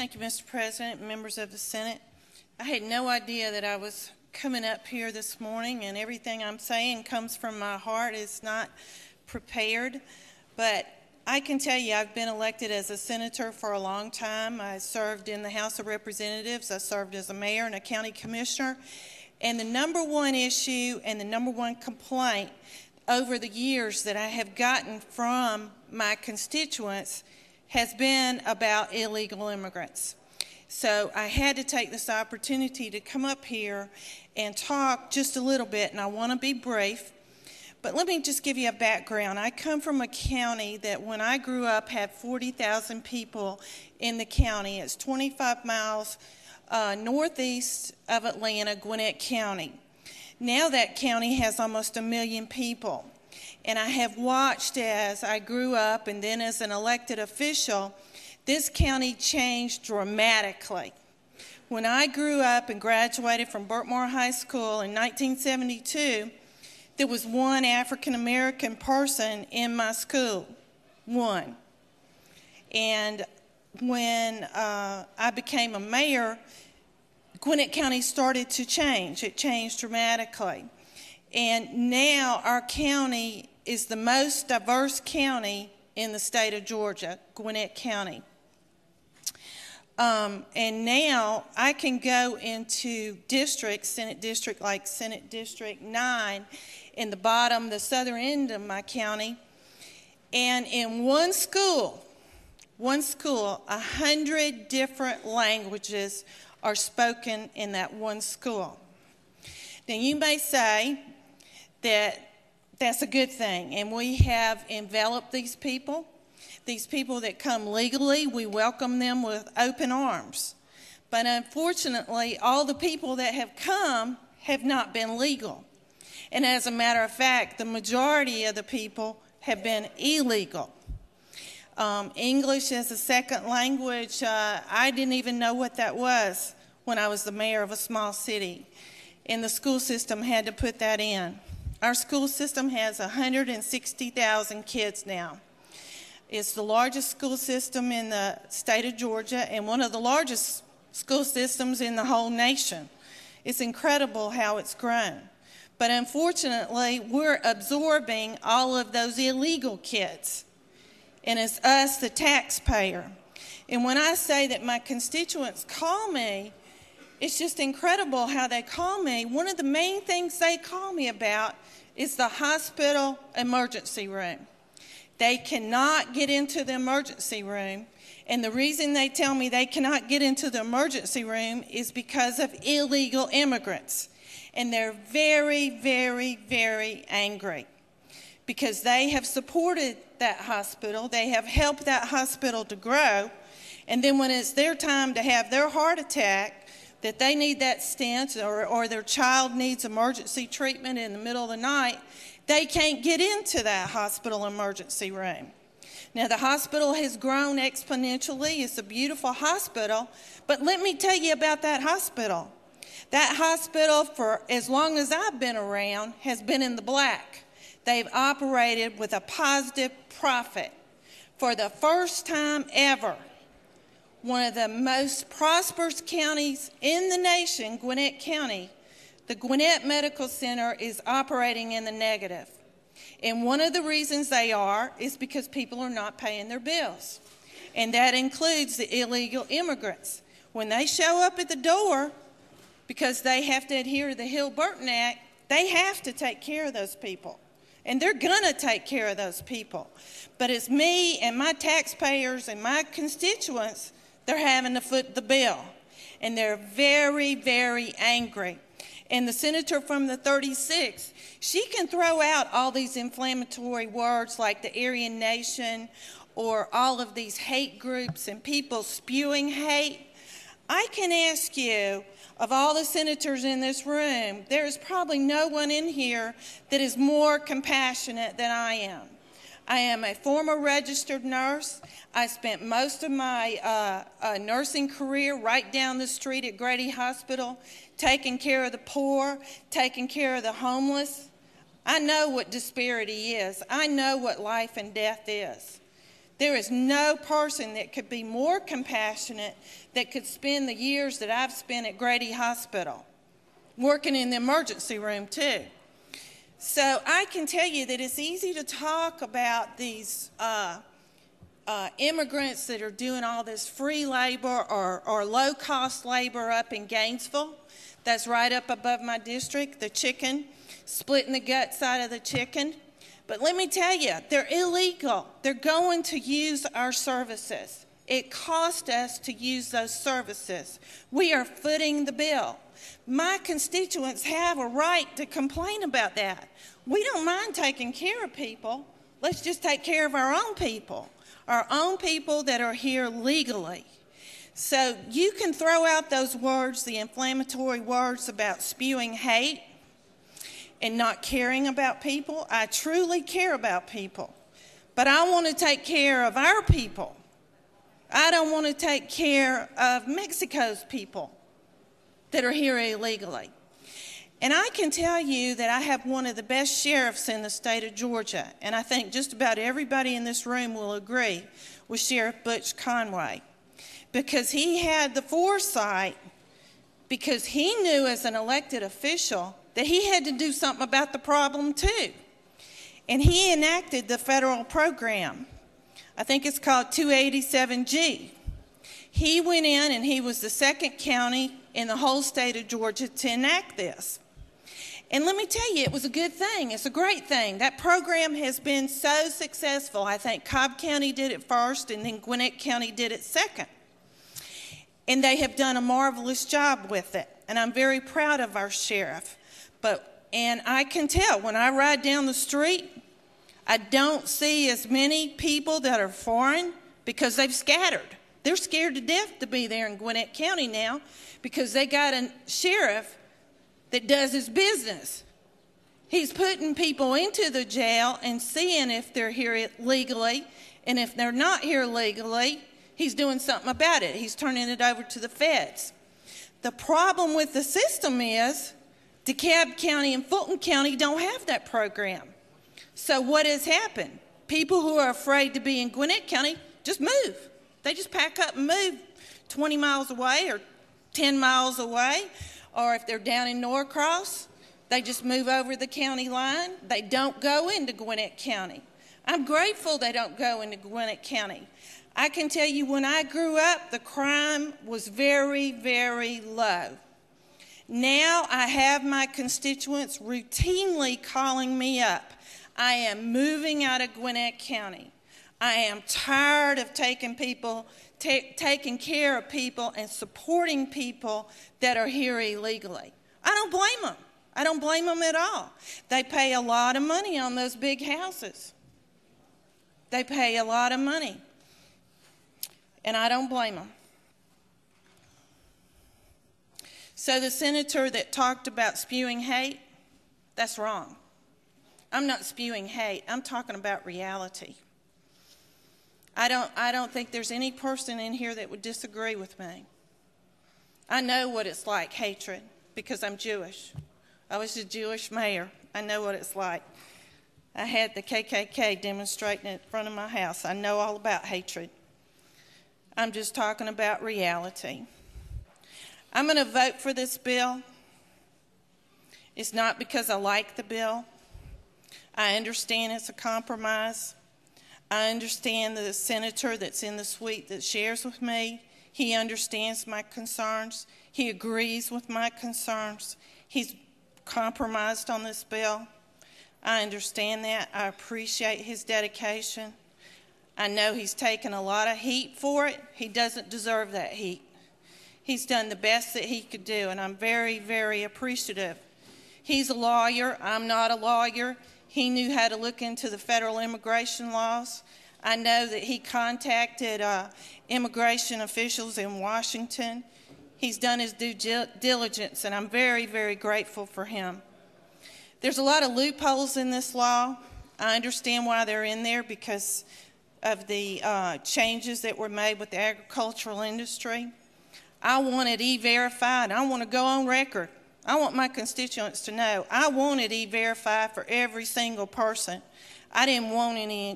Thank you, Mr. President, members of the Senate. I had no idea that I was coming up here this morning, and everything I'm saying comes from my heart. It's not prepared, but I can tell you I've been elected as a senator for a long time. I served in the House of Representatives. I served as a mayor and a county commissioner. And the number one issue and the number one complaint over the years that I have gotten from my constituents has been about illegal immigrants. So I had to take this opportunity to come up here and talk just a little bit, and I want to be brief. But let me just give you a background. I come from a county that when I grew up had 40,000 people in the county. It's 25 miles northeast of Atlanta, Gwinnett County. Now that county has almost 1 million people. And I have watched as I grew up and then as an elected official, this county changed dramatically. When I grew up and graduated from Burtmore High School in 1972, there was one African-American person in my school, one. And when I became a mayor, Gwinnett County started to change. It changed dramatically. And now our county is the most diverse county in the state of Georgia, Gwinnett County. And now I can go into districts, Senate District like Senate District 9, in the bottom, the southern end of my county, and in one school, 100 different languages are spoken in that one school. Now you may say that that's a good thing, and we have enveloped these people that come legally. We welcome them with open arms. But unfortunately, all the people that have come have not been legal. And as a matter of fact, the majority of the people have been illegal. English as a second language, I didn't even know what that was when I was the mayor of a small city. And the school system had to put that in. Our school system has 160,000 kids now. It's the largest school system in the state of Georgia and one of the largest school systems in the whole nation. It's incredible how it's grown. But unfortunately, we're absorbing all of those illegal kids. And it's us, the taxpayer. And when I say that my constituents call me, it's just incredible how they call me. One of the main things they call me about is the hospital emergency room. They cannot get into the emergency room, and the reason they tell me they cannot get into the emergency room is because of illegal immigrants. And they're very, very, very angry because they have supported that hospital. They have helped that hospital to grow. And then when it's their time to have their heart attack, that they need that stent or their child needs emergency treatment in the middle of the night, they can't get into that hospital emergency room. Now, the hospital has grown exponentially. It's a beautiful hospital. But let me tell you about that hospital. That hospital, for as long as I've been around, has been in the black. They've operated with a positive profit. For the first time ever, one of the most prosperous counties in the nation, Gwinnett County, the Gwinnett Medical Center is operating in the negative. And one of the reasons they are is because people are not paying their bills. And that includes the illegal immigrants. When they show up at the door, because they have to adhere to the Hill-Burton Act, they have to take care of those people. And they're going to take care of those people. But it's me and my taxpayers and my constituents, they're having to foot the bill. And they're very, very angry. And the senator from the 36th, she can throw out all these inflammatory words like the Aryan Nation or all of these hate groups and people spewing hate. I can ask you, of all the senators in this room, there is probably no one in here that is more compassionate than I am. I am a former registered nurse. I spent most of my nursing career right down the street at Grady Hospital, taking care of the poor, taking care of the homeless. I know what disparity is. I know what life and death is. There is no person that could be more compassionate that could spend the years that I've spent at Grady Hospital, working in the emergency room too. So I can tell you that it's easy to talk about these immigrants that are doing all this free labor or low-cost labor up in Gainesville. That's right up above my district, the chicken, splitting the gut side of the chicken. But let me tell you, they're illegal. They're going to use our services. It cost us to use those services. We are footing the bill. My constituents have a right to complain about that. We don't mind taking care of people. Let's just take care of our own people that are here legally. So you can throw out those words, the inflammatory words about spewing hate and not caring about people. I truly care about people, but I want to take care of our people. I don't want to take care of Mexico's people that are here illegally. And I can tell you that I have one of the best sheriffs in the state of Georgia, and I think just about everybody in this room will agree with Sheriff Butch Conway, because he had the foresight, because he knew as an elected official that he had to do something about the problem too. And he enacted the federal program. I think it's called 287G. He went in and he was the second county in the whole state of Georgia to enact this. And let me tell you, it was a good thing. It's a great thing. That program has been so successful. I think Cobb County did it first, and then Gwinnett County did it second. And they have done a marvelous job with it. And I'm very proud of our sheriff. And I can tell when I ride down the street, I don't see as many people that are foreign because they've scattered. They're scared to death to be there in Gwinnett County now because they got a sheriff that does his business. He's putting people into the jail and seeing if they're here legally, and if they're not here legally, he's doing something about it. He's turning it over to the feds. The problem with the system is DeKalb County and Fulton County don't have that program. So what has happened? People who are afraid to be in Gwinnett County just move. They just pack up and move 20 miles away or 10 miles away. Or if they're down in Norcross, they just move over the county line. They don't go into Gwinnett County. I'm grateful they don't go into Gwinnett County. I can tell you when I grew up, the crime was very, very low. Now I have my constituents routinely calling me up. I am moving out of Gwinnett County. I am tired of taking care of people and supporting people that are here illegally. I don't blame them. I don't blame them at all. They pay a lot of money on those big houses. They pay a lot of money. And I don't blame them. So the senator that talked about spewing hate, that's wrong. I'm not spewing hate. I'm talking about reality. I don't think there's any person in here that would disagree with me. I know what it's like, hatred, because I'm Jewish. I was a Jewish mayor. I know what it's like. I had the KKK demonstrating in front of my house. I know all about hatred. I'm just talking about reality. I'm going to vote for this bill. It's not because I like the bill. I understand it's a compromise. I understand the senator that's in the suite that shares with me. He understands my concerns. He agrees with my concerns. He's compromised on this bill. I understand that. I appreciate his dedication. I know he's taken a lot of heat for it. He doesn't deserve that heat. He's done the best that he could do, and I'm very, very appreciative. He's a lawyer. I'm not a lawyer. He knew how to look into the federal immigration laws. I know that he contacted immigration officials in Washington. He's done his due diligence, and I'm very, very grateful for him. There's a lot of loopholes in this law. I understand why they're in there because of the changes that were made with the agricultural industry. I want it E-Verified. I want to go on record. I want my constituents to know I wanted E-Verify for every single person. I didn't want any